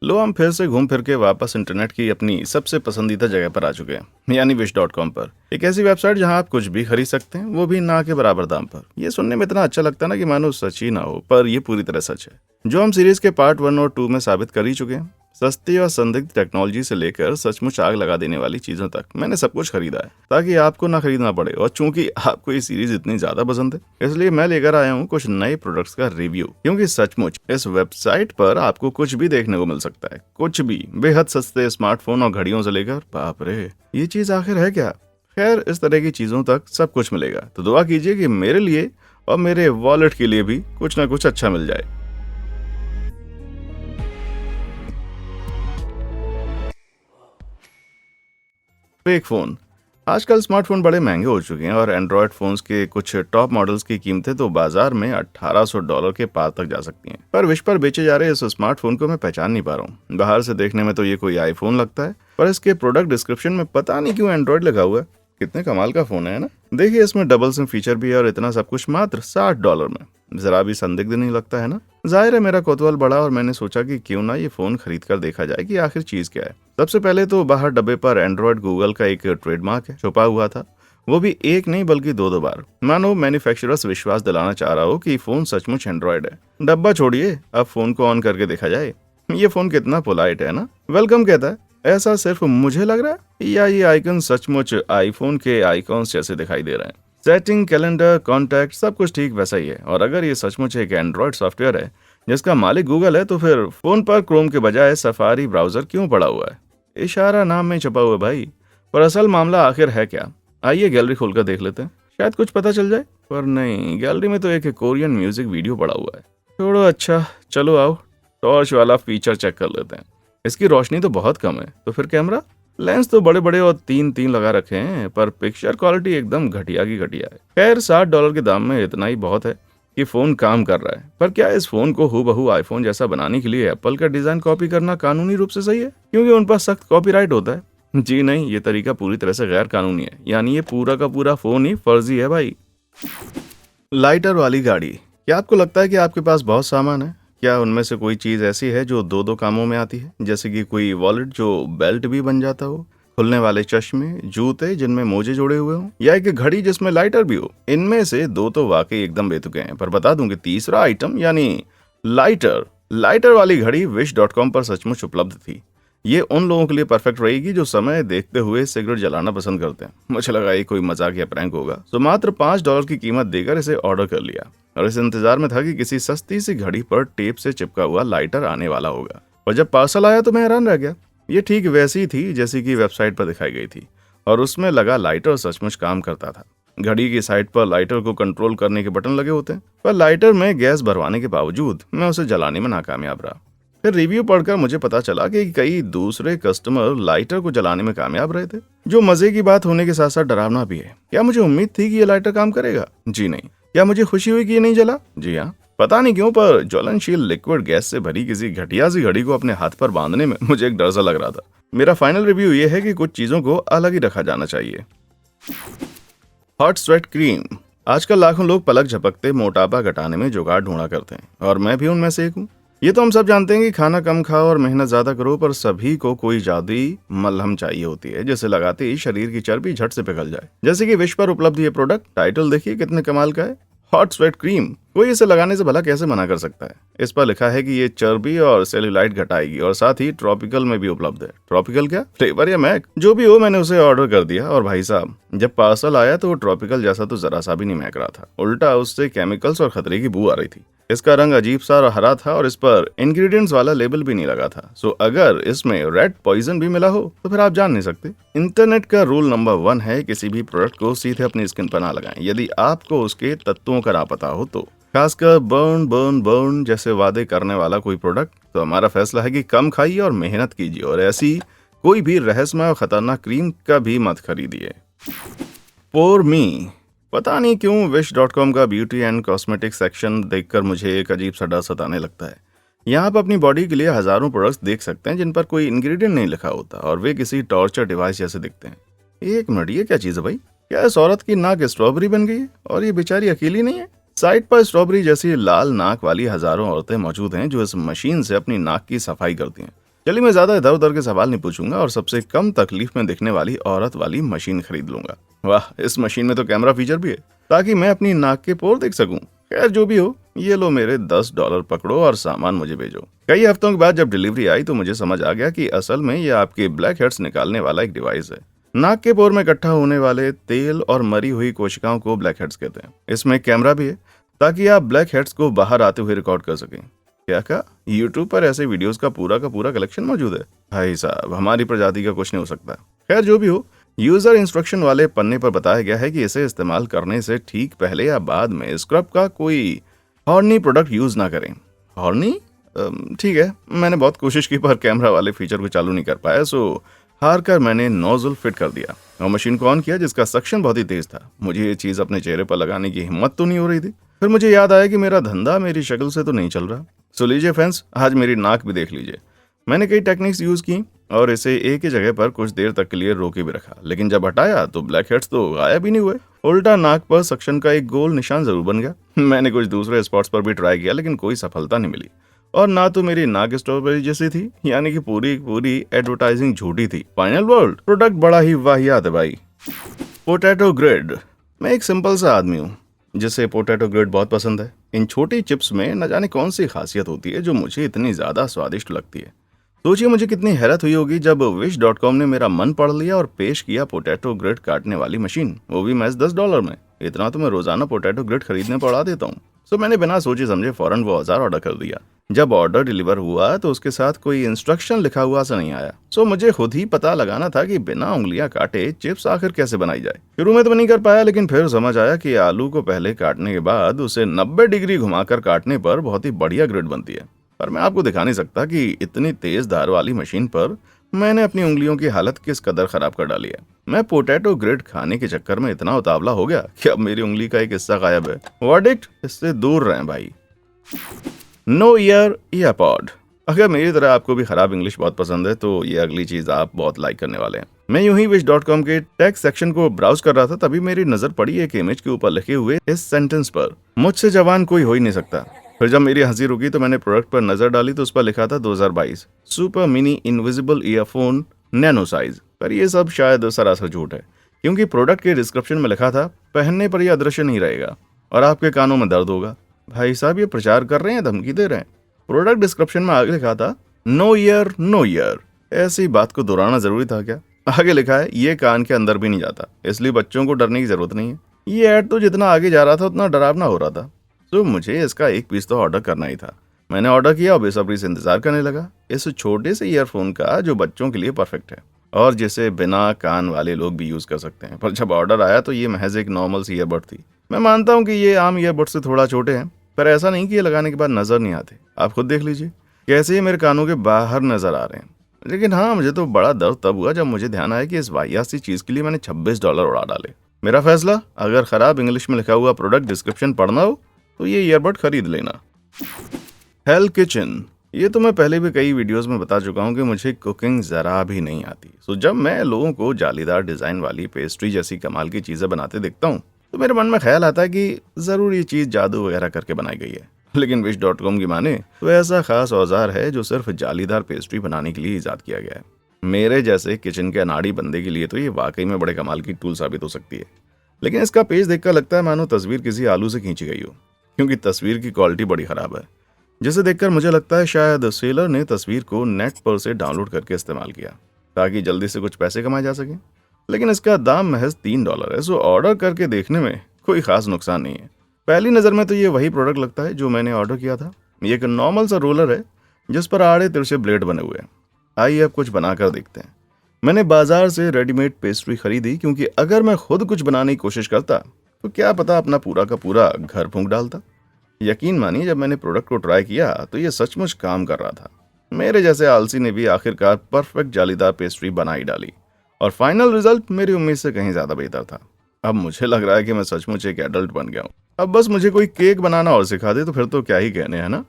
लो, हम फिर से घूम फिर के वापस इंटरनेट की अपनी सबसे पसंदीदा जगह पर आ चुके हैं, यानी wish.com पर। एक ऐसी वेबसाइट जहां आप कुछ भी खरीद सकते हैं, वो भी ना के बराबर दाम पर। ये सुनने में इतना अच्छा लगता है ना कि मानो सच ही ना हो, पर ये पूरी तरह सच है। जो हम सीरीज के पार्ट 1 और 2 में साबित कर ही चुके हैं। सस्ती और संदिग्ध टेक्नोलॉजी से लेकर सचमुच आग लगा देने वाली चीजों तक मैंने सब कुछ खरीदा है, ताकि आपको ना खरीदना पड़े। और चूंकि आपको ये सीरीज इतनी ज्यादा पसंद है, इसलिए मैं लेकर आया हूँ कुछ नए प्रोडक्ट्स का रिव्यू। क्योंकि सचमुच इस वेबसाइट पर आपको कुछ भी देखने को मिल सकता है, कुछ भी। बेहद सस्ते स्मार्टफोन और घड़ियों से लेकर, बाप रे, ये चीज आखिर है क्या। खैर, इस तरह की चीजों तक सब कुछ मिलेगा, तो दुआ कीजिए कि मेरे लिए और मेरे वॉलेट के लिए भी कुछ ना कुछ अच्छा मिल जाए। Fake phone. आजकल स्मार्टफोन बड़े महंगे हो चुके हैं और एंड्रॉयड फोन्स के कुछ टॉप मॉडल्स की कीमतें तो बाजार में $1800 के पार तक जा सकती हैं। पर विश्व पर बेचे जा रहे इस स्मार्टफोन को मैं पहचान नहीं पा रहा हूँ। बाहर से देखने में तो ये कोई आईफोन लगता है, पर इसके प्रोडक्ट डिस्क्रिप्शन में पता नहीं क्यों एंड्रॉयड लिखा हुआ है। कितने कमाल का फोन है ना। देखिए, इसमें डबल सिम फीचर भी है और इतना सब कुछ मात्र $60 में। जरा भी संदिग्ध नहीं लगता है ना। जाहिर है मेरा कौतूहल बढ़ा और मैंने सोचा कि क्यों ना ये फोन खरीद कर देखा जाए कि आखिर चीज क्या है। सबसे पहले तो बाहर डब्बे पर एंड्रॉयड गूगल का एक ट्रेडमार्क है, छुपा हुआ था। वो भी एक नहीं बल्कि दो बार। मानो मैन्युफैक्चरर्स विश्वास दिलाना चाह रहा हो कि फोन सचमुच एंड्रॉयड है। डब्बा छोड़िए, अब फोन को ऑन करके देखा जाए। ये फोन कितना पोलाइट है ना, वेलकम कहता है। ऐसा सिर्फ मुझे लग रहा है या ये आइकन सचमुच आईफोन के आइकॉन्स जैसे दिखाई दे रहे हैं। सेटिंग, कैलेंडर, कॉन्टैक्ट सब कुछ ठीक वैसा ही है। और अगर ये सचमुच एक एंड्रॉयड सॉफ्टवेयर है जिसका मालिक गूगल है, तो फिर फोन पर क्रोम के बजाय सफारी ब्राउजर क्यों पड़ा हुआ है। इशारा नाम में छपा हुआ भाई। पर असल मामला आखिर है क्या। आइए गैलरी खोलकर देख लेते हैं, शायद कुछ पता चल जाए। पर नहीं, गैलरी में तो एक कोरियन म्यूजिक वीडियो पड़ा हुआ है। छोड़ो, अच्छा चलो आओ टॉर्च वाला फीचर चेक कर लेते हैं। इसकी रोशनी तो बहुत कम है, तो फिर कैमरा, लेंस तो बड़े बड़े और तीन लगा रखे हैं, पर पिक्चर क्वालिटी एकदम घटिया की घटिया है। खैर, $60 के दाम में इतना ही बहुत है कि फोन काम कर रहा है। पर क्या इस फोन को हूबहू आईफोन जैसा बनाने के लिए एप्पल का डिजाइन कॉपी करना कानूनी रूप से सही है, क्योंकि उन पर सख्त कॉपीराइट होता है। जी नहीं, ये तरीका पूरी तरह से गैर कानूनी है। यानी ये पूरा का पूरा फोन ही फर्जी है भाई। लाइटर वाली गाड़ी। क्या आपको लगता है कि आपके पास बहुत सामान है? क्या उनमें से कोई चीज ऐसी है जो दो दो कामों में आती है? जैसे कि कोई वॉलेट जो बेल्ट भी बन जाता हो, खुलने वाले चश्मे, जूते जिनमें मोजे जोड़े हुए हों, या एक घड़ी जिसमें लाइटर भी हो। इनमें से दो तो वाकई एकदम बेतुके हैं, पर बता दूं कि तीसरा आइटम यानी लाइटर वाली घड़ी wish.com पर सचमुच उपलब्ध थी। ये उन लोगों के लिए परफेक्ट रहेगी जो समय देखते हुए सिगरेट जलाना पसंद करते हैं। मुझे लगा ये कोई मजाक या प्रैंक होगा, तो मात्र $5 की कीमत देकर इसे ऑर्डर कर लिया और इस इंतजार में था कि किसी सस्ती सी घड़ी पर टेप से चिपका हुआ लाइटर आने वाला होगा। और जब पार्सल आया तो मैं हैरान रह गया। ये ठीक वैसी थी जैसी कि वेबसाइट पर दिखाई गई थी और उसमें लगा लाइटर सचमुच काम करता था। घड़ी की साइड पर लाइटर को कंट्रोल करने के बटन लगे होते हैं, पर लाइटर में गैस भरवाने के बावजूद मैं उसे जलाने में नाकामयाब रहा। फिर रिव्यू पढ़कर मुझे पता चला कि कई दूसरे कस्टमर लाइटर को जलाने में कामयाब रहे थे, जो मजे की बात होने के साथ साथ डरावना भी है। क्या मुझे उम्मीद थी कि ये लाइटर काम करेगा? जी नहीं। क्या मुझे खुशी हुई कि ये नहीं जला? जी हाँ। पता नहीं क्यों, पर ज्वलनशील लिक्विड गैस से भरी किसी घटिया सी घड़ी को अपने हाथ पर बांधने में मुझे एक डर सा लग रहा था। मेरा फाइनल रिव्यू ये है कि कुछ चीजों को अलग ही रखा जाना चाहिए। Hot sweat cream. आजकल लाखों लोग पलक झपकते मोटापा घटाने में जुगाड़ ढूंढा करते हैं और मैं भी उनमें से एक हूँ। ये तो हम सब जानते हैं कि खाना कम खाओ और मेहनत ज्यादा करो, पर सभी को कोई जादुई मलहम चाहिए होती है जिसे लगाते ही शरीर की चर्बी झट से पिघल जाए। जैसे कि विश पर उपलब्ध ये प्रोडक्ट, टाइटल देखिए कितने कमाल का है, हॉट स्वेट क्रीम। कोई इसे लगाने से भला कैसे मना कर सकता है। इस पर लिखा है कि ये चर्बी और सेल्यूलाइट घटाएगी और साथ ही ट्रॉपिकल में भी उपलब्ध है। ट्रॉपिकल क्या, फ्लेवर या महक, जो भी हो, मैंने उसे ऑर्डर कर दिया और भाई साहब जब पार्सल आया तो वो ट्रॉपिकल जैसा तो जरा सा भी नहीं महक रहा था, उल्टा उससे केमिकल्स और खतरे की बू आ रही थी। इसका रंग अजीब सा और हरा था और इस पर इंग्रेडिएंट्स वाला लेबल भी नहीं लगा था। सो अगर इसमें रेड पॉइजन भी मिला हो तो फिर आप जान नहीं सकते। इंटरनेट का रूल नंबर 1 है किसी भी प्रोडक्ट को सीधे अपनी स्किन पर ना लगाएं यदि आपको उसके तत्वों का ना पता हो तो। खासकर बर्न बर्न बर्न जैसे वादे करने वाला कोई प्रोडक्ट, तो हमारा फैसला है कि कम खाइए और मेहनत कीजिए और ऐसी कोई भी रहस्यमय और खतरनाक क्रीम कभी मत खरीदिए। पोर मी। पता नहीं क्यों wish.com का ब्यूटी एंड कॉस्मेटिक सेक्शन देखकर मुझे एक अजीब सा डर सताने लगता है। यहाँ आप अपनी बॉडी के लिए हजारों प्रोडक्ट्स देख सकते हैं जिन पर कोई इंग्रेडिएंट नहीं लिखा होता और वे किसी टॉर्चर डिवाइस जैसे दिखते हैं। एक मिनट, ये क्या चीज़ है भाई? क्या इस औरत की नाक स्ट्रॉबेरी बन गई है और ये बेचारी अकेली नहीं है? साइट पर स्ट्रॉबेरी जैसी लाल नाक वाली हजारों औरतें मौजूद हैं जो इस मशीन से अपनी नाक की सफाई करती हैं। चलिए मैं ज्यादा इधर उधर के सवाल नहीं पूछूंगा और सबसे कम तकलीफ में दिखने वाली औरत वाली मशीन खरीद लूंगा। वाह, इस मशीन में तो कैमरा फीचर भी है ताकि मैं अपनी नाक के पोर देख सकूं। खैर जो भी हो, ये लो मेरे $10 पकड़ो और सामान मुझे भेजो। कई हफ्तों के बाद जब डिलीवरी आई तो मुझे समझ आ गया कि असल में ये आपके ब्लैक हेड्स निकालने वाला एक डिवाइस है। नाक के पोर में इकट्ठा होने वाले तेल और मरी हुई कोशिकाओं को ब्लैक हेड्स कहते हैं। इसमें एक कैमरा भी है ताकि आप ब्लैक हेड्स को बाहर आते हुए रिकॉर्ड कर सकें। क्या कहा? यूट्यूब पर ऐसे वीडियोस का पूरा कलेक्शन मौजूद है। भाई साहब, हमारी प्रजाति का कुछ नहीं हो सकता। खैर जो भी हो, यूजर इंस्ट्रक्शन वाले पन्ने पर बताया गया है कि इसे इस्तेमाल करने से ठीक पहले या बाद में स्क्रब का कोई हॉर्नी प्रोडक्ट यूज ना करें। हॉर्नी? ठीक है, मैंने बहुत कोशिश की पर कैमरा वाले फीचर को चालू नहीं कर पाया, सो हार कर मैंने नोजल फिट कर दिया और मशीन को ऑन किया जिसका सक्शन बहुत ही तेज था। मुझे ये चीज अपने चेहरे पर लगाने की हिम्मत तो नहीं हो रही थी। फिर मुझे याद आया कि मेरा धंधा मेरी शक्ल से तो नहीं चल रहा। सो लीजिए फ्रेंड्स, आज मेरी नाक भी देख लीजिए। मैंने कई टेक्निक्स यूज की और इसे एक ही जगह पर कुछ देर तक के लिए रोके भी रखा, लेकिन जब हटाया तो ब्लैक हेड्स तो गायब ही नहीं हुए। उल्टा नाक पर सक्शन का एक गोल निशान जरूर बन गया। मैंने कुछ दूसरे स्पॉट्स पर भी ट्राई किया लेकिन कोई सफलता नहीं मिली। और ना तो मेरी नाक स्ट्रॉबेरी जैसी थी, यानी कि पूरी एडवर्टाइजिंग झूठी थी। फाइनल वर्ल्ड प्रोडक्ट बड़ा ही वाहियात है भाई। Potato grid. मैं एक सिंपल सा आदमी हूँ जिसे पोटैटो ग्रिड बहुत पसंद है। इन छोटी चिप्स में न जाने कौन सी खासियत होती है जो मुझे इतनी ज्यादा स्वादिष्ट लगती है। सोचिए मुझे कितनी हैरत हुई होगी जब wish.com ने मेरा मन पढ़ लिया और पेश किया पोटैटो ग्रिड काटने वाली मशीन, वो भी महज $10 में। इतना तो मैं रोजाना पोटैटो ग्रिड खरीदने पड़ा देता हूँ। सो मैंने बिना सोचे समझे फौरन वो औजार ऑर्डर कर दिया। जब ऑर्डर डिलीवर हुआ तो उसके साथ कोई इंस्ट्रक्शन लिखा हुआ सा नहीं आया। सो मुझे खुद ही पता लगाना था कि बिना उंगलियां काटे चिप्स आखिर कैसे बनाई जाए। शुरू में तो नहीं कर पाया, लेकिन फिर समझ आया कि आलू को पहले काटने के बाद उसे 90 डिग्री घुमाकर काटने पर बहुत ही बढ़िया ग्रिड बनती है। पर मैं आपको दिखा नहीं सकता कि इतनी तेज धार वाली मशीन पर मैंने अपनी उंगलियों की हालत किस कदर खराब कर डाली है। मैं पोटैटो ग्रिड खाने के चक्कर में इतना उतावला हो गया कि अब मेरी उंगली का एक हिस्सा गायब है। वर्डिक्ट, इससे दूर रहें भाई। No ear earpod. अगर मेरी तरह आपको भी खराब इंग्लिश बहुत पसंद है तो ये अगली चीज आप बहुत लाइक करने वाले हैं। मैं यूं ही wish.com के टेक्स्ट सेक्शन को ब्राउज कर रहा था, तभी मेरी नजर पड़ी एक इमेज के ऊपर लिखे हुए इस सेंटेंस पर, मुझसे जवान कोई हो ही नहीं सकता। फिर जब मेरी हंसी रुकी तो मैंने प्रोडक्ट पर नजर डाली तो उस पर लिखा था 2022 super mini invisible earphone nano size. पर ये सब शायद सरासर झूठ है, क्योंकि प्रोडक्ट के डिस्क्रिप्शन में लिखा था पहनने पर यह अदृश्य नहीं रहेगा और आपके कानों में दर्द होगा। भाई साहब, ये प्रचार कर रहे हैं, धमकी दे रहे हैं। प्रोडक्ट डिस्क्रिप्शन में आगे लिखा था नो ईयर नो ईयर। ऐसी बात को दोहराना जरूरी था क्या? आगे लिखा है ये कान के अंदर भी नहीं जाता, इसलिए बच्चों को डरने की जरूरत नहीं है। ये ऐड तो जितना आगे जा रहा था उतना डरावना हो रहा था। तो मुझे इसका एक पीस तो ऑर्डर करना ही था। मैंने ऑर्डर किया और बेसब्री से इंतजार करने लगा इस छोटे से ईयरफोन का जो बच्चों के लिए परफेक्ट है और जिसे बिना कान वाले लोग भी यूज कर सकते हैं। पर जब ऑर्डर आया तो ये महज एक नॉर्मल सी ईयरबड थी। मैं मानता हूँ कि ये आम ईयरबड से थोड़ा छोटे हैं, पर ऐसा नहीं कि ये लगाने के बाद नजर नहीं आते। आप खुद देख लीजिए कैसे ये मेरे कानों के बाहर नजर आ रहे हैं। लेकिन हाँ, मुझे तो बड़ा दर्द तब हुआ जब मुझे ध्यान आया कि इस वाहियात सी चीज के लिए मैंने $26 उड़ा डाले। मेरा फैसला, अगर खराब इंग्लिश में लिखा हुआ प्रोडक्ट डिस्क्रिप्शन पढ़ना हो तो ये ईयरबड खरीद लेना। Hello kitchen. ये तो मैं पहले भी कई वीडियोस में बता चुका हूँ कि मुझे कुकिंग जरा भी नहीं आती। सो जब मैं लोगों को जालीदार डिजाइन वाली पेस्ट्री जैसी कमाल की चीजें बनाते देखता हूँ तो मेरे मन में ख्याल आता है कि जरूर ये चीज जादू वगैरह करके बनाई गई है। लेकिन wish.com की माने तो ऐसा खास औजार है जो सिर्फ जालीदार पेस्ट्री बनाने के लिए इजाद किया गया है। मेरे जैसे किचन के अनाड़ी बंदे के लिए तो ये वाकई में बड़े कमाल की टूल साबित हो सकती है। लेकिन इसका पेज देखकर लगता है मानो तस्वीर किसी आलू से खींची गई हो, क्योंकि तस्वीर की क्वालिटी बड़ी खराब है, जिसे देखकर मुझे लगता है शायद सेलर ने तस्वीर को नेट पर से डाउनलोड करके इस्तेमाल किया ताकि जल्दी से कुछ पैसे कमाए जा सके। लेकिन इसका दाम महज $3 है, सो ऑर्डर करके देखने में कोई खास नुकसान नहीं है। पहली नज़र में तो ये वही प्रोडक्ट लगता है जो मैंने ऑर्डर किया था। ये एक नॉर्मल सा रोलर है जिस पर आड़े तिरछे ब्लेड बने हुए हैं। आइए अब कुछ बनाकर देखते हैं। मैंने बाजार से रेडीमेड पेस्ट्री खरीदी क्योंकि अगर मैं खुद कुछ बनाने की कोशिश करता तो क्या पता अपना पूरा का पूरा घर फूंक डालता। यकीन मानिए, जब मैंने प्रोडक्ट को ट्राई किया तो ये सचमुच काम कर रहा था। मेरे जैसे आलसी ने भी आखिरकार परफेक्ट जालीदार पेस्ट्री बना ही डाली और फाइनल रिजल्ट मेरी उम्मीद से कहीं ज्यादा बेहतर था। अब मुझे लग रहा है कि मैं सचमुच एक एडल्ट बन गया हूँ। अब बस मुझे कोई केक बनाना और सिखा दे तो फिर तो क्या ही कहने, है ना।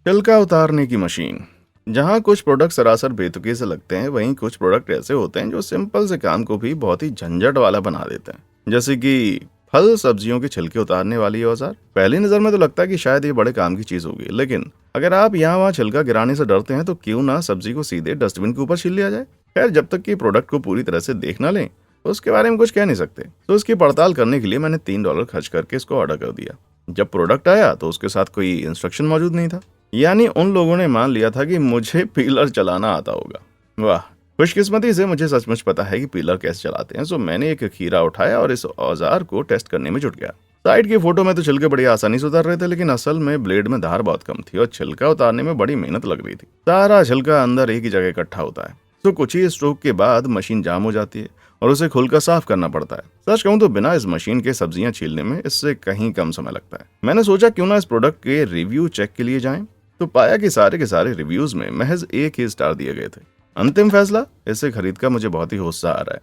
छिलका उतारने की मशीन। जहाँ कुछ प्रोडक्ट सरासर बेतुके से लगते हैं, वहीं कुछ प्रोडक्ट ऐसे होते हैं जो सिंपल से काम को भी बहुत ही झंझट वाला बना देते हैं। जैसे कि फल सब्जियों के छिलके उतारने वाली ये औजार पहली नजर में तो लगता है कि शायद ये बड़े काम की चीज होगी, लेकिन अगर आप यहाँ वहाँ छिलका गिराने से डरते हैं तो क्यों ना सब्जी को सीधे डस्टबिन के ऊपर छील लिया जाए। खैर, जब तक कि प्रोडक्ट को पूरी तरह से देख ना लें तो उसके बारे में कुछ कह नहीं सकते। तो इसकी पड़ताल करने के लिए मैंने $3 खर्च करके इसको ऑर्डर कर दिया। जब प्रोडक्ट आया तो उसके साथ कोई इंस्ट्रक्शन मौजूद नहीं था, यानी उन लोगों ने मान लिया था कि मुझे पीलर चलाना आता होगा। वाह, खुशकिस्मती से मुझे सचमुच पता है कि पीलर कैसे चलाते हैं। सो मैंने एक खीरा उठाया और इस औजार को टेस्ट करने में जुट गया। साइड की फोटो में तो छिलके बड़ी आसानी से उतार रहे थे, लेकिन असल में ब्लेड में धार बहुत कम थी और छिलका उतारने में बड़ी मेहनत लग रही थी। सारा छिलका अंदर एक ही जगह इकट्ठा होता है, तो कुछ ही स्ट्रोक के बाद मशीन जाम हो जाती है और उसे खुलकर साफ करना पड़ता है। सच कहूं तो बिना इस मशीन के सब्जियां छीलने में इससे कहीं कम समय लगता है। मैंने सोचा क्यों ना इस प्रोडक्ट के रिव्यू चेक के लिए जाएं, तो पाया कि सारे के सारे रिव्यूज में महज 1 ही स्टार दिए गए थे। अंतिम फैसला, इसे खरीद कर मुझे बहुत ही गुस्सा आ रहा है।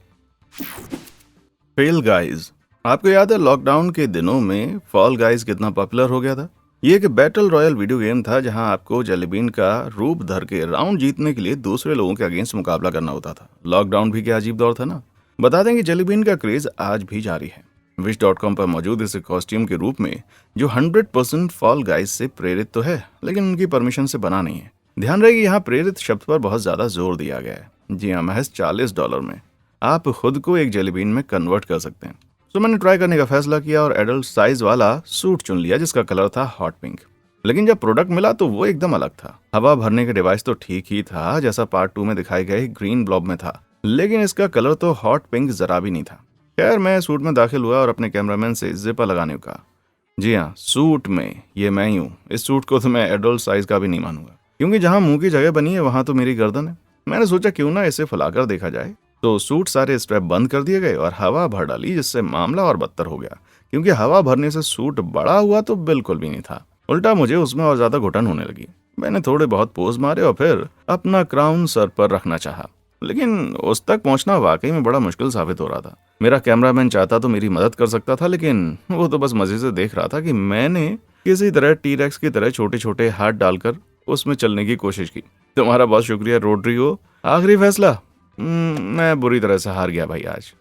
फेल गाइज, आपको याद है लॉकडाउन के दिनों में फॉल गाइज कितना पॉपुलर हो गया था। ये एक बैटल रॉयल वीडियो गेम था जहां आपको जेलीबीन का रूप धर के राउंड जीतने के लिए दूसरे लोगों के अगेंस्ट मुकाबला करना होता था। लॉकडाउन भी क्या अजीब दौर था ना। बता दें कि जेलीबीन का क्रेज आज भी जारी है। wish.com पर मौजूद इस कॉस्ट्यूम के रूप में जो 100% फॉल गाइज से प्रेरित तो है, लेकिन उनकी परमिशन से बना नहीं है। ध्यान रहे कि यहाँ प्रेरित शब्द पर बहुत ज्यादा जोर दिया गया है। जी हाँ, महज $40 में आप खुद को एक जेलीबीन में कन्वर्ट कर सकते हैं। तो मैंने ट्राई करने का फैसला किया और एडल्ट साइज वाला सूट चुन लिया जिसका कलर था हॉट पिंक। लेकिन जब प्रोडक्ट मिला तो वो एकदम अलग था। हवा भरने का डिवाइस तो ठीक ही था जैसा पार्ट 2 में दिखाए गए ग्रीन ब्लॉब में था, लेकिन इसका कलर तो हॉट पिंक जरा भी नहीं था। खैर, मैं सूट में दाखिल हुआ और अपने कैमरामैन से जिपर लगाने को कहा। जी हाँ, सूट में ये मैं ही हूँ। इस सूट को तो मैं एडल्ट साइज का भी नहीं मानूंगा, क्योंकि जहाँ मुंह की जगह बनी है वहां तो मेरी गर्दन है। मैंने सोचा क्यों ना इसे फुलाकर देखा जाए, तो सूट सारे स्ट्रैप बंद कर दिए गए और हवा भर डाली, जिससे मामला और बदतर हो गया। क्योंकि हवा भरने से सूट बड़ा हुआ तो बिल्कुल भी नहीं था, उल्टा मुझे उसमें और ज्यादा घुटन होने लगी। मैंने थोड़े बहुत पोज मारे और फिर अपना क्राउन सर पर रखना चाहा, लेकिन उस तक पहुंचना वाकई में बड़ा मुश्किल साबित हो रहा था। मेरा कैमरामैन चाहता तो मेरी मदद कर सकता था, लेकिन वो तो बस मजे से देख रहा था कि मैंने किसी तरह टी-रेक्स की तरह छोटे छोटे हाथ डालकर उसमें चलने की कोशिश की। तुम्हारा बहुत शुक्रिया रोड्रिगो। आखिरी फैसला, मैं बुरी तरह से हार गया भाई आज।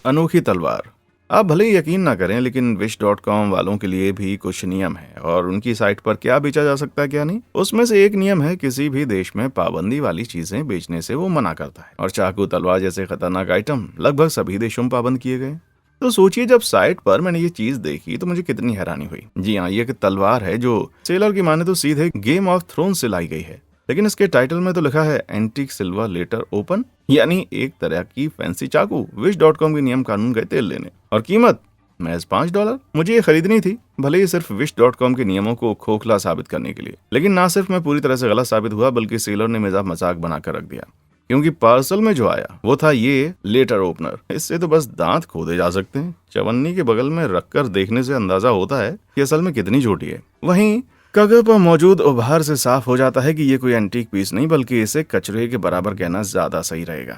अनोखी तलवार। आप भले ही यकीन ना करें, लेकिन wish.com वालों के लिए भी कुछ नियम है और उनकी साइट पर क्या बेचा जा सकता है क्या नहीं, उसमें से एक नियम है किसी भी देश में पाबंदी वाली चीजें बेचने से वो मना करता है। और चाकू तलवार जैसे खतरनाक आइटम लगभग सभी देशों में पाबंद किए गए। तो सोचिए, जब साइट पर मैंने ये चीज देखी तो मुझे कितनी हैरानी हुई। जी हाँ, ये एक तलवार है जो सेलर की माने तो सीधे गेम ऑफ थ्रोन्स से लाई गई है, लेकिन इसके टाइटल में तो लिखा है एंटीक सिल्वर लेटर ओपन, यानी एक तरह की फैंसी चाकू। wish.com के नियम कानून गए तेल लेने और कीमत महज $5। मुझे ये खरीदनी थी, भले ही सिर्फ wish.com के नियमों को खोखला साबित करने के लिए। लेकिन ना सिर्फ मैं पूरी तरह से गलत साबित हुआ, बल्कि सेलर ने मेरा मजाक बनाकर रख दिया, क्योंकि पार्सल में जो आया वो था ये लेटर ओपनर। इससे तो बस दांत खोदे जा सकते हैं। चवन्नी के बगल में रखकर देखने से अंदाजा होता है कि असल में कितनी छोटी है। वहीं कागज पर मौजूद उभार से साफ हो जाता है कि ये कोई एंटीक पीस नहीं, बल्कि इसे कचरे के बराबर कहना ज्यादा सही रहेगा।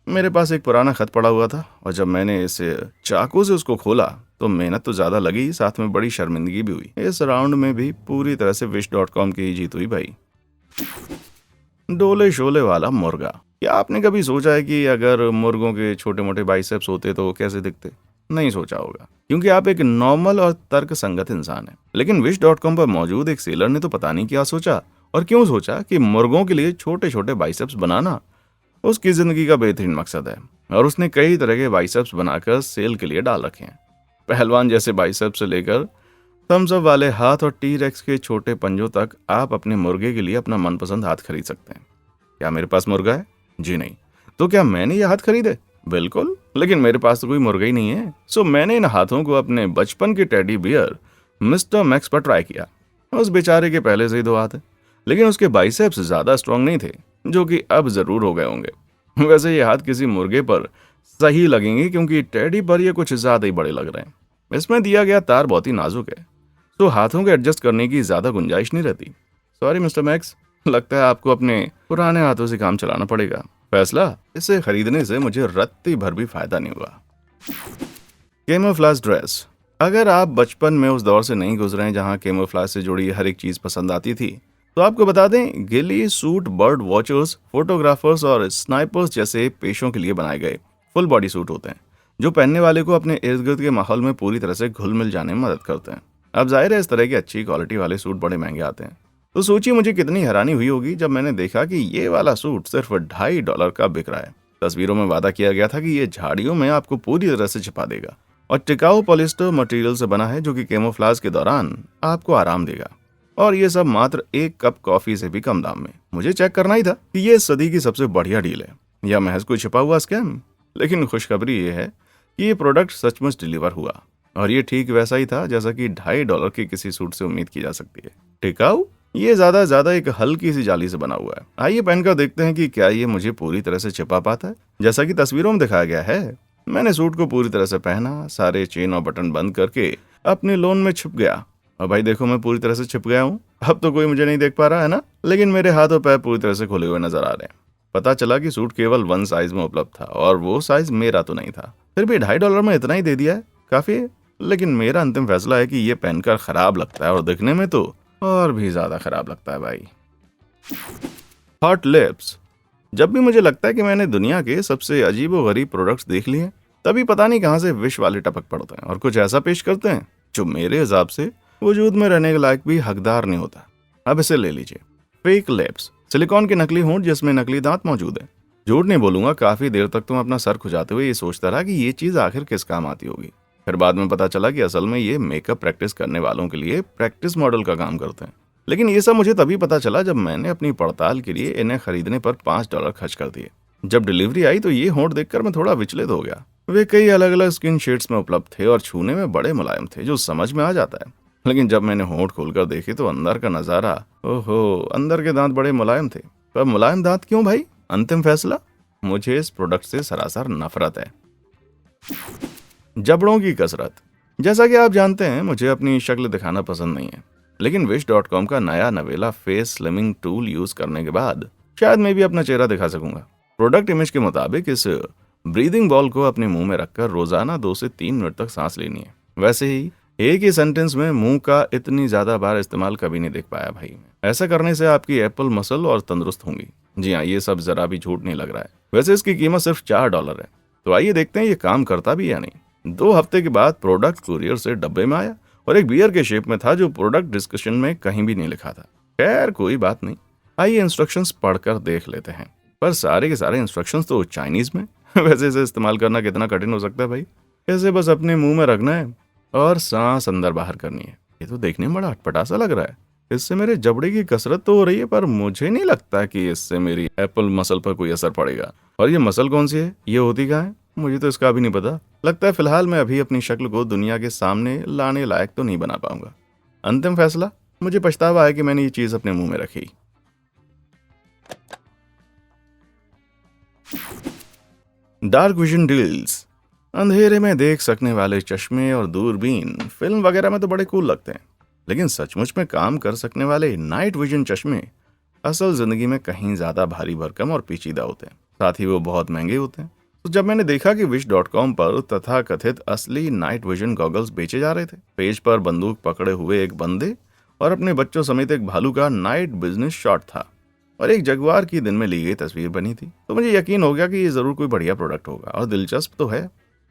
मेरे पास एक पुराना खत पड़ा हुआ था और जब मैंने इसे चाकू से उसको खोला तो मेहनत तो ज्यादा लगी, साथ में बड़ी शर्मिंदगी भी हुई। इस राउंड में भी पूरी तरह से wish.com की ही जीत हुई भाई। डोले शोले वाला मुर्गा। क्या आपने कभी सोचा है कि अगर मुर्गों के छोटे मोटे बाइसेप्स होते तो कैसे दिखते? नहीं सोचा होगा, क्योंकि आप एक नॉर्मल और तर्क संगत इंसान हैं। लेकिन wish.com पर मौजूद एक सेलर ने तो पता नहीं क्या सोचा और क्यों सोचा कि मुर्गों के लिए छोटे छोटे बाइसेप्स बनाना उसकी जिंदगी का बेहतरीन मकसद है, और उसने कई तरह के बाइसेप्स बनाकर सेल के लिए डाल रखे हैं। पहलवान जैसे बाइसेप्स से लेकर थम्स अप वाले हाथ और टी-रेक्स के छोटे पंजों तक आप अपने मुर्गे के लिए अपना मनपसंद हाथ खरीद सकते हैं। क्या मेरे पास मुर्गा है? जी नहीं। तो क्या मैंने ये हाथ खरीदे? बिल्कुल, लेकिन मेरे पास तो कोई मुर्गा ही नहीं है। सो मैंने इन हाथों को अपने बचपन के टेडी बियर मिस्टर मैक्स पर ट्राई किया। उस बेचारे के पहले से ही 2 हाथ है, लेकिन उसके बाइसेप्स ज्यादा स्ट्रांग नहीं थे, जो कि अब जरूर हो गए होंगे। वैसे ये हाथ किसी मुर्गे पर सही लगेंगे, क्योंकि टेडी पर ये कुछ ज्यादा ही बड़े लग रहे हैं। इसमें दिया गया तार बहुत ही नाजुक है, तो हाथों को एडजस्ट करने की ज्यादा गुंजाइश नहीं रहती। सॉरी मिस्टर मैक्स, लगता है आपको अपने पुराने हाथों से काम चलाना पड़ेगा। फैसला, इसे खरीदने से मुझे रत्ती भर भी फायदा नहीं हुआ। Camouflage dress. अगर आप बचपन में उस दौर से नहीं गुजरे हैं जहां कैमोफ्लेज से जुड़ी हर एक चीज पसंद आती थी, तो आपको बता दें, गिली सूट बर्ड वॉचर्स, फोटोग्राफर्स और स्नाइपर्स जैसे पेशों के लिए बनाए गए फुल बॉडी सूट होते हैं, जो पहनने वाले को अपने इर्द गिर्द के माहौल में पूरी तरह से घुल मिल जाने में मदद करते हैं। अब जाहिर है इस तरह की अच्छी क्वालिटी वाले सूट बड़े महंगे आते हैं। तो सोचिए मुझे कितनी हैरानी हुई होगी जब मैंने देखा कि ये वाला सूट सिर्फ $2.5 का बिक रहा है। तस्वीरों में वादा किया गया था कि ये झाड़ियों में आपको पूरी तरह से छिपा देगा और टिकाऊ पॉलिस्टर मटेरियल से बना है जो कि कैमोफ्लेज के दौरान आपको आराम देगा। और ये सब मात्र 1 कप कॉफी से भी कम दाम में। मुझे चेक करना ही था कि ये सदी की सबसे बढ़िया डील है या महज कोई छिपा हुआ स्कैम। लेकिन खुशखबरी ये है कि ये प्रोडक्ट सचमुच डिलीवर हुआ और ये ठीक वैसा ही था जैसा कि $2.5 के किसी सूट से उम्मीद की जा सकती है। टिकाऊ, ये ज्यादा एक हल्की सी जाली से बना हुआ है। आइए पहनकर देखते हैं कि क्या ये मुझे पूरी तरह से छिपा पाता है जैसा कि तस्वीरों में दिखाया गया है। मैंने सूट को पूरी तरह से पहना, सारे चेन और बटन बंद करके अपने लोन में छुप गया और भाई देखो मैं पूरी तरह से छिप गया हूँ। अब तो कोई मुझे नहीं देख पा रहा है ना, लेकिन मेरे हाथ और पैर पूरी तरह से खुले हुए नजर आ रहे हैं। पता चला कि सूट केवल 1 साइज में उपलब्ध था और वो साइज मेरा तो नहीं था। फिर भी $2.5 में इतना ही दे दिया है, काफी है। लेकिन मेरा अंतिम फैसला है कि ये पहनकर खराब लगता है और दिखने में तो और भी ज्यादा खराब लगता है भाई। Hot lips. जब भी मुझे लगता है कि मैंने दुनिया के सबसे अजीबोगरीब प्रोडक्ट्स देख लिए तभी पता नहीं कहां से विष वाले टपक पड़ते हैं और कुछ ऐसा पेश करते हैं जो मेरे हिसाब से वजूद में रहने के लायक भी हकदार नहीं होता। अब इसे ले लीजिए, फेक लिप्स, सिलिकॉन के नकली होंठ जिसमें नकली दांत मौजूद है। झूठ नहीं बोलूंगा, काफी देर तक तो मैं अपना सर खुजाते हुए ये सोचता रहा कि ये चीज आखिर किस काम आती होगी। फिर बाद में पता चला कि असल में ये मेकअप प्रैक्टिस करने वालों के लिए प्रैक्टिस मॉडल का काम करते हैं। लेकिन ये सब मुझे तभी पता चला जब मैंने अपनी पड़ताल के लिए इन्हें खरीदने पर $5 खर्च कर दिए। जब डिलीवरी आई तो ये होंठ देखकर मैं थोड़ा विचलित हो गया। वे कई अलग अलग स्किन शेड्स में उपलब्ध थे और छूने में बड़े मुलायम थे, जो समझ में आ जाता है। लेकिन जब मैंने होंठ खोलकर देखे तो अंदर का नजारा, ओहो, अंदर के दांत बड़े मुलायम थे। पर मुलायम दांत क्यों भाई? अंतिम फैसला, मुझे इस प्रोडक्ट से सरासर नफरत है। जबड़ों की कसरत। जैसा कि आप जानते हैं मुझे अपनी शक्ल दिखाना पसंद नहीं है, लेकिन wish.com का नया नवेला फेस स्लिमिंग टूल यूज करने के बाद शायद मैं भी अपना चेहरा दिखा सकूंगा। प्रोडक्ट इमेज के मुताबिक इस ब्रीदिंग बॉल को अपने मुंह में रखकर रोजाना 2 से 3 मिनट तक सांस लेनी है। वैसे ही एक ही सेंटेंस में मुंह का इतनी ज्यादा बार इस्तेमाल कभी नहीं देख पाया भाई मैं। ऐसा करने से आपकी एप्पल मसल और तंदुरुस्त होंगी। जी हाँ, ये सब जरा भी झूठ नहीं लग रहा है। वैसे इसकी कीमत सिर्फ $4 है। तो आइए देखते हैं ये काम करता भी या नहीं। 2 हफ्ते के बाद प्रोडक्ट कुरियर से डब्बे में आया और एक बियर के शेप में था, जो प्रोडक्ट डिस्क्रिप्शन में कहीं भी नहीं लिखा था। खैर कोई बात नहीं, आइए इंस्ट्रक्शंस पढ़कर देख लेते हैं। पर सारे के सारे इंस्ट्रक्शंस तो चाइनीज में। वैसे इसे इस्तेमाल करना कितना कठिन हो सकता है भाई। इसे बस अपने मुंह में रखना है और सांस अंदर बाहर करनी है। ये तो देखने में बड़ा अटपटा सा लग रहा है। इससे मेरे जबड़े की कसरत तो हो रही है, पर मुझे नहीं लगता कि इससे मेरी एप्पल मसल पर कोई असर पड़ेगा। और ये मसल कौन सी है, ये होती कहाँ है, मुझे तो इसका भी नहीं पता। लगता है फिलहाल मैं अभी अपनी शक्ल को दुनिया के सामने लाने लायक तो नहीं बना पाऊंगा। अंतिम फैसला, मुझे पछतावा है कि मैंने ये चीज अपने मुंह में रखी। Dark vision deals. अंधेरे में देख सकने वाले चश्मे और दूरबीन फिल्म वगैरह में तो बड़े कूल लगते हैं, लेकिन सचमुच में काम कर सकने वाले नाइट विजन चश्मे असल जिंदगी में कहीं ज्यादा भारी भरकम और पेचीदा होते हैं। साथ ही वो बहुत महंगे होते हैं। तो जब मैंने देखा कि wish.com पर तथाकथित असली नाइट विजन गॉगल्स बेचे जा रहे थे, पेज पर बंदूक पकड़े हुए एक बंदे और अपने बच्चों समेत एक भालू का नाइट बिजनेस शॉट था और एक जगुआर की दिन में ली गई तस्वीर बनी थी, तो मुझे यकीन हो गया कि ये जरूर कोई बढ़िया प्रोडक्ट होगा। और दिलचस्प तो है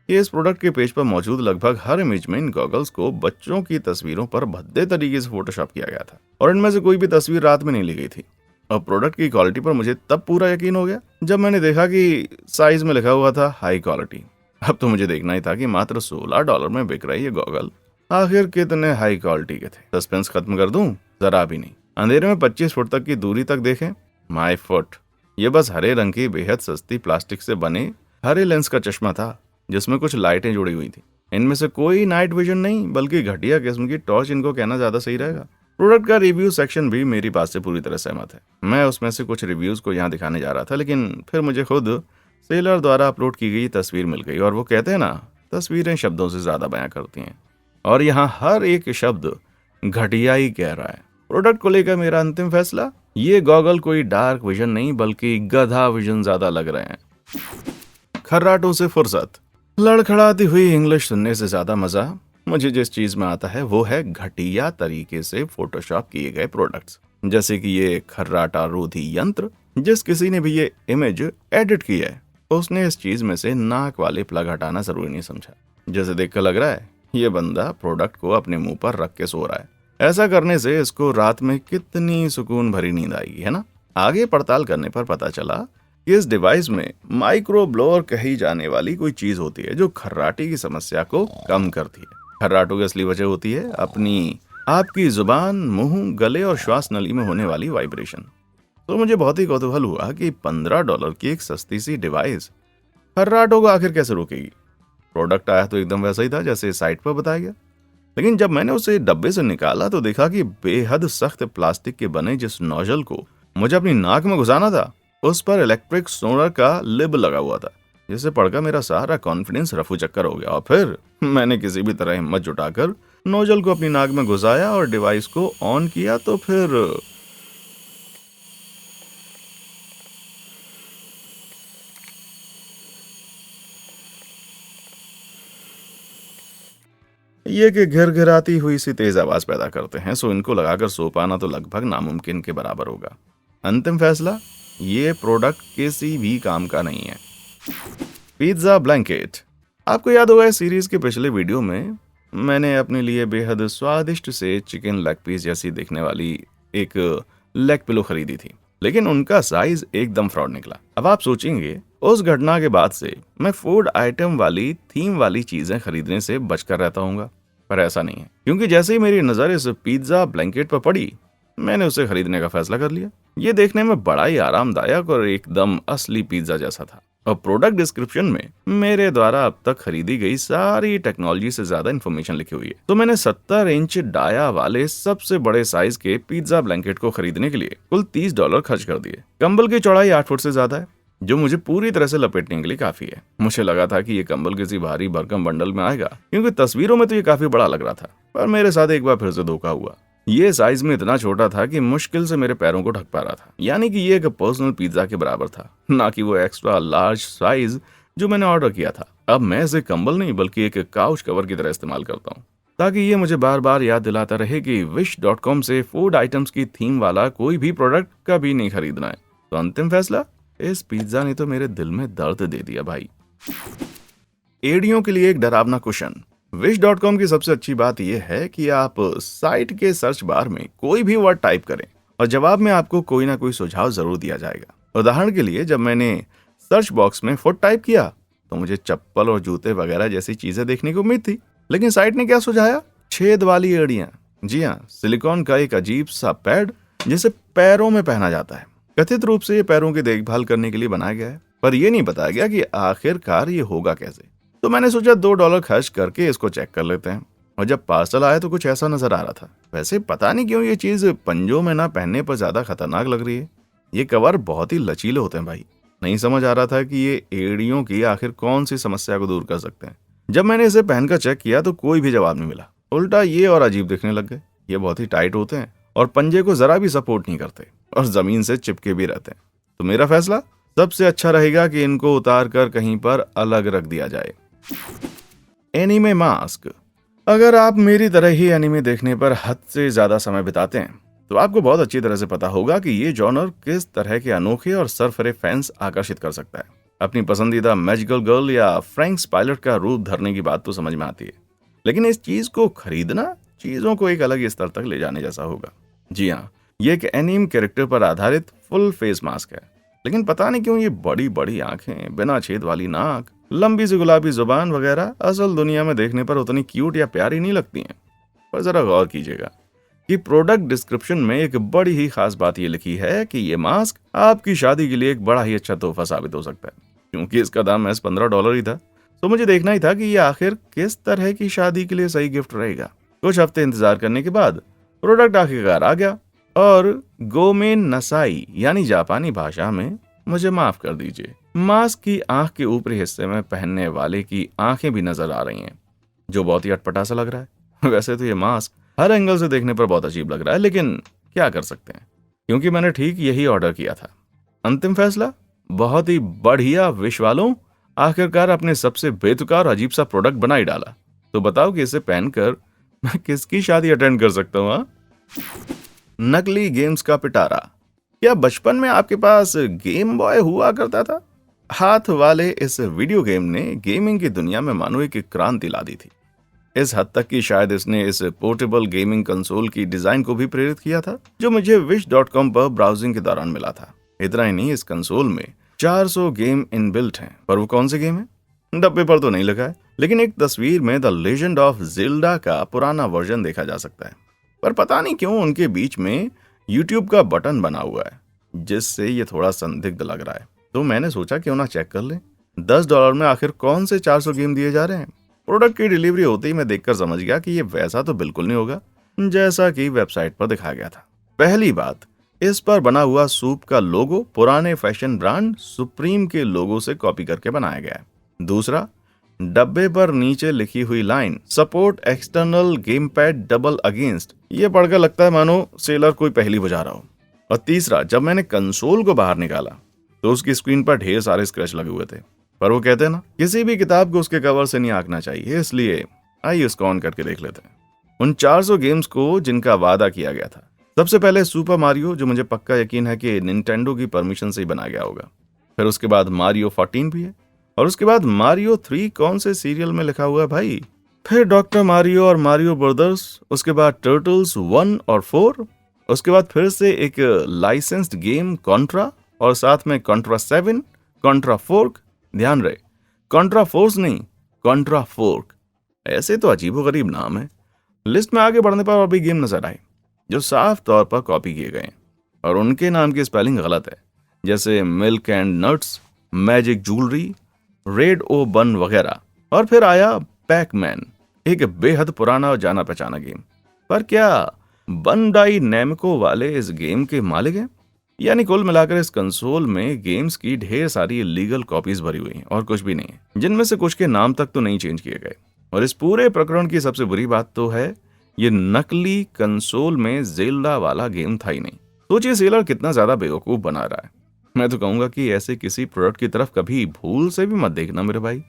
कि इस प्रोडक्ट के पेज पर मौजूद लगभग हर इमेज में इन गॉगल्स को बच्चों की तस्वीरों पर भद्दे तरीके से फोटोशॉप किया गया था और इनमें से कोई भी तस्वीर रात में नहीं ली गई थी। और प्रोडक्ट की क्वालिटी पर मुझे तब पूरा यकीन हो गया जब मैंने देखा कि साइज में लिखा हुआ था हाई क्वालिटी। अब तो मुझे देखना ही था कि मात्र $16 में बिक रही है गॉगल आखिर कितने हाई क्वालिटी के थे। सस्पेंस खत्म कर दूं? जरा भी नहीं। अंधेरे में 25 फुट तक की दूरी तक देखें, माई फुट। ये बस हरे रंग की बेहद सस्ती प्लास्टिक से बने हरे लेंस का चश्मा था जिसमें कुछ लाइटें जुड़ी हुई थी। इनमें से कोई नाइट विजन नहीं बल्कि घटिया किस्म की टॉर्च इनको कहना ज्यादा सही रहेगा। प्रोडक्ट का रिव्यू सेक्शन भी मेरी बात से पूरी तरह सहमत है। मैं उसमें से कुछ रिव्यूज को यहाँ दिखाने जा रहा था, लेकिन फिर मुझे खुद सेलर द्वारा अपलोड की गई तस्वीर मिल गई और वो कहते हैं ना, तस्वीरें शब्दों से ज्यादा बयां करती हैं। और यहाँ हर एक शब्द घटिया ही कह रहा है। प्रोडक्ट को लेकर मेरा अंतिम फैसला, ये गॉगल कोई डार्क विजन नहीं बल्कि गधा विजन ज्यादा लग रहे हैं। खर्राटों से फुर्सत। लड़खड़ाती हुई इंग्लिश सुनने से ज्यादा मजा मुझे जिस चीज में आता है वो है घटिया तरीके से फोटोशॉप किए गए प्रोडक्ट्स, जैसे कि ये खर्राटा रोधी यंत्र जिस किसी ने भी ये इमेज एडिट की है उसने इस चीज में से नाक वाले प्लग हटाना जरूरी नहीं समझा। जैसे देखकर लग रहा है ये बंदा प्रोडक्ट को अपने मुंह पर रख के सो रहा है। ऐसा करने से इसको रात में कितनी सुकून भरी नींद आएगी, है ना। आगे पड़ताल करने पर पता चला कि इस डिवाइस में माइक्रो ब्लोअर कही जाने वाली कोई चीज होती है जो खर्राटे की समस्या को कम करती है। खर्राटों की असली वजह होती है अपनी आपकी जुबान, मुंह, गले और श्वास नली में होने वाली वाइब्रेशन। तो मुझे बहुत ही कौतूहल हुआ कि $15 की एक सस्ती सी डिवाइस खर्राटों को आखिर कैसे रोकेगी। प्रोडक्ट आया तो एकदम वैसा ही था जैसे साइट पर बताया गया, लेकिन जब मैंने उसे डब्बे से निकाला तो देखा कि बेहद सख्त प्लास्टिक के बने जिस नोजल को मुझे अपनी नाक में घुसाना था उस पर इलेक्ट्रिक सोनर का लिब लगा हुआ था, जिसे पढ़कर मेरा सारा कॉन्फिडेंस रफू चक्कर हो गया। और फिर मैंने किसी भी तरह हिम्मत जुटाकर नोजल को अपनी नाक में घुसाया और डिवाइस को ऑन किया तो फिर ये कि घिरघिराती हुई सी तेज आवाज पैदा करते हैं, सो इनको लगाकर सो पाना तो लगभग नामुमकिन के बराबर होगा। अंतिम फैसला, ये प्रोडक्ट किसी भी काम का नहीं है। Pizza blanket. आपको याद होगा इस सीरीज के पिछले वीडियो में मैंने अपने लिए बेहद स्वादिष्ट से चिकन लेग पीस जैसी दिखने वाली एक लेग पिलो खरीदी थी, लेकिन उनका साइज एकदम फ्रॉड निकला। अब आप सोचेंगे उस घटना के बाद से मैं फूड आइटम वाली थीम वाली चीजें खरीदने से बचकर रहता हूँगा, पर ऐसा नहीं है, क्योंकि जैसे ही मेरी नजर इस पिज्जा ब्लैंकेट पर पड़ी मैंने उसे खरीदने का फैसला कर लिया। ये देखने में बड़ा ही आरामदायक और एकदम असली पिज्जा जैसा था। और प्रोडक्ट डिस्क्रिप्शन में मेरे द्वारा अब तक खरीदी गई सारी टेक्नोलॉजी से ज्यादा इन्फॉर्मेशन लिखी हुई है। तो मैंने 70 इंच डाया वाले सबसे बड़े साइज के पिज्जा ब्लैंकेट को खरीदने के लिए कुल $30 खर्च कर दिए। कंबल की चौड़ाई 8 फुट से ज्यादा है, जो मुझे पूरी तरह से लपेटने के लिए काफी है। मुझे लगा था कि ये कंबल किसी भारी भरकम बंडल में आएगा, क्योंकि तस्वीरों में तो ये काफी बड़ा लग रहा था, पर मेरे साथ एक बार फिर से धोखा हुआ। ये साइज में इतना छोटा था कि मुश्किल से मेरे पैरों को ढक पा रहा था, यानी कि ये एक पर्सनल पिज्जा के बराबर था, ना कि वो एक्स्ट्रा लार्ज साइज जो मैंने ऑर्डर किया था। अब मैं इसे कंबल नहीं बल्कि एक काउच कवर की तरह इस्तेमाल करता हूँ, ताकि ये मुझे बार बार याद दिलाता रहे कि wish.com से फूड आइटम्स की थीम वाला कोई भी प्रोडक्ट कभी नहीं खरीदना है। तो अंतिम फैसला, इस पिज्जा ने तो मेरे दिल में दर्द दे दिया भाई। एड़ियों के लिए एक डरावना कुशन। wish.com की सबसे अच्छी बात यह है कि आप साइट के सर्च बार में कोई भी वर्ड टाइप करें और जवाब में आपको कोई ना कोई सुझाव जरूर दिया जाएगा। उदाहरण के लिए जब मैंने सर्च बॉक्स में फुट टाइप किया तो मुझे चप्पल और जूते वगैरह जैसी चीजें देखने को उम्मीद थी, लेकिन साइट ने क्या सुझाया? छेद वाली एड़ियां। जी हाँ, सिलिकॉन का एक अजीब सा पैड जिसे पैरों में पहना जाता है। कथित रूप से ये पैरों की देखभाल करने के लिए बनाया गया है, पर यह नहीं बताया गया कि आखिरकार ये होगा कैसे। तो मैंने सोचा $2 खर्च करके इसको चेक कर लेते हैं, और जब पार्सल आया तो कुछ ऐसा नजर आ रहा था। वैसे पता नहीं क्यों ये चीज पंजों में ना पहनने पर ज्यादा खतरनाक लग रही है। ये कवर बहुत ही लचीले होते हैं भाई। नहीं समझ आ रहा था कि ये एड़ियों की आखिर कौन सी समस्या को दूर कर सकते हैं। जब मैंने इसे पहनकर चेक किया तो कोई भी जवाब नहीं मिला, उल्टा ये और अजीब दिखने लग गए। ये बहुत ही टाइट होते हैं और पंजे को जरा भी सपोर्ट नहीं करते और जमीन से चिपके भी रहते हैं। तो मेरा फैसला, सबसे अच्छा रहेगा कि इनको उतार कर कहीं पर अलग रख दिया जाए। Anime mask. अगर आप मेरी तरह ही एनीमे देखने पर हद से ज्यादा समय बिताते हैं तो आपको बहुत अच्छी तरह से पता होगा कि ये जॉनर किस तरह के अनोखे और सरफरे फैंस आकर्षित कर सकता है। अपनी पसंदीदा मैजिकल गर्ल या फ्रैंक्स पायलट का रूप धरने की बात तो समझ में आती है, लेकिन इस चीज को खरीदना चीजों को एक अलग स्तर तक ले जाने जैसा होगा। जी हाँ, ये एक एनीम कैरेक्टर पर आधारित फुल फेस मास्क है, लेकिन पता नहीं क्यों ये बड़ी बड़ी आंखें, बिना छेद वाली नाक, लंबी सी गुलाबी जुबान वगैरह असल दुनिया में देखने पर उतनी क्यूट या प्यारी नहीं लगती हैं। पर जरा गौर कीजिएगा कि प्रोडक्ट डिस्क्रिप्शन में एक बड़ी ही खास बात ये लिखी है कि ये मास्क आपकी शादी के लिए एक बड़ा ही अच्छा तोहफा साबित हो सकता है। क्योंकि इसका दाम महज $15 ही था, तो मुझे देखना ही था कि ये आखिर किस तरह की शादी के लिए सही गिफ्ट रहेगा। कुछ हफ्ते इंतजार करने के बाद प्रोडक्ट आखिरकार आ गया, और गोमेन नसाई यानी जापानी भाषा में, मुझे माफ कर दीजिए, मास्क की आंख के ऊपरी हिस्से में पहनने वाले की आंखें भी नजर आ रही हैं, जो बहुत ही अटपटा सा लग रहा है। वैसे तो ये मास्क हर एंगल से देखने पर बहुत अजीब लग रहा है, लेकिन क्या कर सकते हैं, क्योंकि मैंने ठीक यही ऑर्डर किया था। अंतिम फैसला, बहुत ही बढ़िया विश वालों, आखिरकार अपने सबसे बेतुका और अजीब सा प्रोडक्ट बना ही डाला। तो बताओ कि इसे पहनकर मैं किसकी शादी अटेंड कर सकता हूँ? नकली गेम्स का पिटारा। क्या बचपन में आपके पास गेम बॉय हुआ करता था? हाथ वाले इस वीडियो गेम ने गेमिंग की दुनिया में मानो एक क्रांति ला दी थी। इस हद तक कि शायद इसने इस पोर्टेबल गेमिंग कंसोल की डिजाइन को भी प्रेरित किया था, जो मुझे wish.com पर ब्राउजिंग के दौरान मिला था। इतना ही नहीं, इस कंसोल में 400 गेम इनबिल्ट हैं। पर वो कौन से गेम है, डब्बे पर तो नहीं लगा है, लेकिन एक तस्वीर में द लेजेंड ऑफ ज़ेल्डा का पुराना वर्जन देखा जा सकता है। पर पता नहीं क्यों उनके बीच में यूट्यूब का बटन बना हुआ है, जिससे ये थोड़ा संदिग्ध लग रहा है। तो मैंने सोचा क्यों ना चेक कर लें $10 में आखिर कौन से 400 गेम दिए जा रहे हैं। प्रोडक्ट की डिलीवरी होते ही मैं देखकर समझ गया कि ये वैसा तो बिल्कुल नहीं होगा जैसा कि वेबसाइट पर दिखाया गया था। पहली बात, इस पर बना हुआ सूप का लोगो पुराने फैशन ब्रांड सुप्रीम के लोगो से कॉपी करके बनाया गया है। दूसरा, डब्बे पर नीचे लिखी हुई line support external game pad double against, ये पढ़कर लगता है मानो सेलर कोई पहली बजा रहा हो। और तीसरा, जब मैंने कंसोल को बाहर निकाला तो उसकी स्क्रीन पर ढेर सारे स्क्रैच लगे हुए थे। पर वो कहते हैं ना, किसी भी किताब को उसके कवर से नहीं आंकना चाहिए, इसलिए आइए उसको ऑन करके देख लेते हैं उन 400 गेम्स को जिनका वादा किया गया था। सबसे पहले सुपर मारियो, जो मुझे पक्का यकीन है कि निंटेंडो की परमिशन से ही बनाया गया होगा। फिर उसके बाद मारियो 14 भी है, और उसके बाद मारियो 3 कौन से सीरियल में लिखा हुआ है भाई। फिर डॉक्टर मारियो और मारियो ब्रदर्स, उसके बाद टर्टल्स 1 और 4, उसके बाद फिर से एक लाइसेंस्ड गेम कॉन्ट्रा, और साथ में कॉन्ट्रा 7, कॉन्ट्रा फोर्क, ध्यान रहे कॉन्ट्रा फोर्स नहीं, कॉन्ट्रा फोर्क। ऐसे तो अजीबोगरीब नाम है। लिस्ट में आगे बढ़ने पर और भी गेम नजर आए जो साफ तौर पर कॉपी किए गए और उनके नाम की स्पेलिंग गलत है, जैसे milk and nuts, magic jewellery, red o bun वगैरह। और फिर आया पैकमैन, एक बेहद पुराना और जाना पहचाना गेम। पर क्या बंडाई नैमको वाले इस गेम के मालिक हैं? यानी कुल मिलाकर इस कंसोल में गेम्स की ढेर सारी इलीगल कॉपीज भरी हुई हैं और कुछ भी नहीं है, जिनमें से कुछ के नाम तक तो नहीं चेंज किए गए। और इस पूरे प्रकरण की सबसे बुरी बात तो है, ये नकली कंसोल में ज़ेल्डा वाला गेम था ही नहीं। सोचिए सेलर कितना ज्यादा बेवकूफ बना रहा है। मैं तो कहूंगा कि ऐसे किसी प्रोडक्ट की तरफ कभी भूल से भी मत देखना मेरे भाई।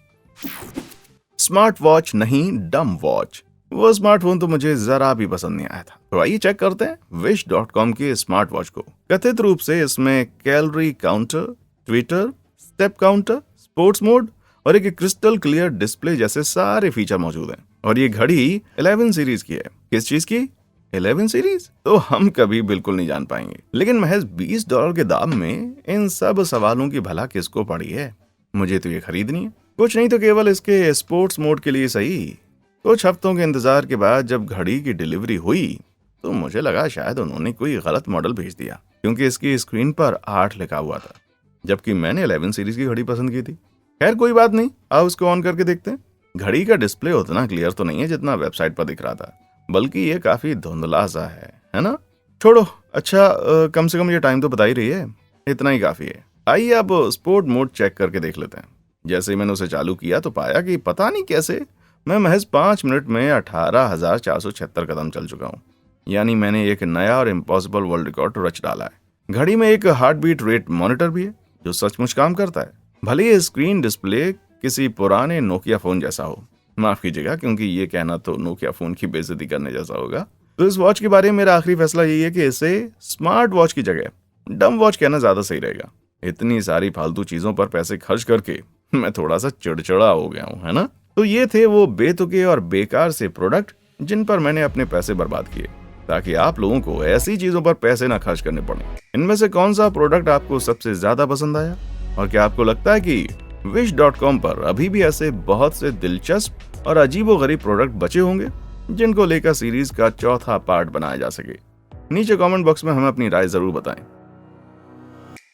स्मार्ट वॉच नहीं, डम वॉच। वो स्मार्टफोन तो मुझे जरा भी पसंद नहीं आया था। तो आइए चेक करते हैं wish.com के स्मार्ट वॉच को। कथित रूप से इसमें calorie counter, Twitter, step counter, sports mode और एक क्रिस्टल क्लियर डिस्प्ले जैसे सारे फीचर मौजूद हैं। और ये घड़ी 11 सीरीज की है। किस चीज की 11 सीरीज तो हम कभी बिल्कुल नहीं जान पाएंगे, लेकिन महज $20 के दाम में इन सब सवालों की भला किसको पड़ी है। मुझे तो ये खरीदनी है, कुछ नहीं तो केवल इसके स्पोर्ट्स मोड के लिए सही। कुछ हफ्तों के इंतजार के बाद जब घड़ी की डिलीवरी हुई तो मुझे लगा शायद उन्होंने कोई गलत मॉडल भेज दिया, क्योंकि इसकी स्क्रीन पर 8 लिखा हुआ था, जबकि मैंने 11 सीरीज की घड़ी पसंद की थी। खैर कोई बात नहीं, आओ उसको ऑन करके देखते हैं। घड़ी का डिस्प्ले उतना क्लियर तो नहीं है जितना वेबसाइट पर दिख रहा था, बल्कि ये काफी धुंधला सा है ना। छोड़ो, अच्छा कम से कम ये टाइम तो बता ही रही है, इतना ही काफी है। आइए अब स्पोर्ट मोड चेक करके देख लेते हैं। जैसे ही मैंने उसे चालू किया तो पाया कि पता नहीं कैसे मैं महज 5 मिनट में 18,476 कदम चल चुका हूँ। यानी मैंने एक नया और इम्पॉसिबल वर्ल्ड रिकॉर्ड रच डाला है। घड़ी में एक हार्ट बीट रेट मॉनिटर भी है जो सचमुच काम करता है, भले ही स्क्रीन डिस्प्ले किसी पुराने नोकिया फोन जैसा हो। माफ कीजिएगा, क्योंकि ये कहना तो नोकिया फोन की बेइज्जती करने जैसा होगा। तो इस वॉच के बारे में मेरा आखिरी फैसला यही है कि इसे स्मार्ट वॉच की जगह डम वॉच कहना ज्यादा सही रहेगा। इतनी सारी फालतू चीजों पर पैसे खर्च करके मैं थोड़ा सा चिड़चिड़ा हो गया हूँ, है ना। तो ये थे वो बेतुके और बेकार से प्रोडक्ट जिन पर मैंने अपने पैसे बर्बाद किए, ताकि आप लोगों को ऐसी चीजों पर पैसे ना खर्च करने पड़े। इनमें से कौन सा प्रोडक्ट आपको सबसे ज्यादा पसंद आया, और क्या आपको लगता है कि wish.com पर अभी भी ऐसे बहुत से दिलचस्प और अजीबोगरीब प्रोडक्ट बचे होंगे जिनको लेकर सीरीज का चौथा पार्ट बनाया जा सके? नीचे कमेंट बॉक्स में हमें अपनी राय जरूर बताएं।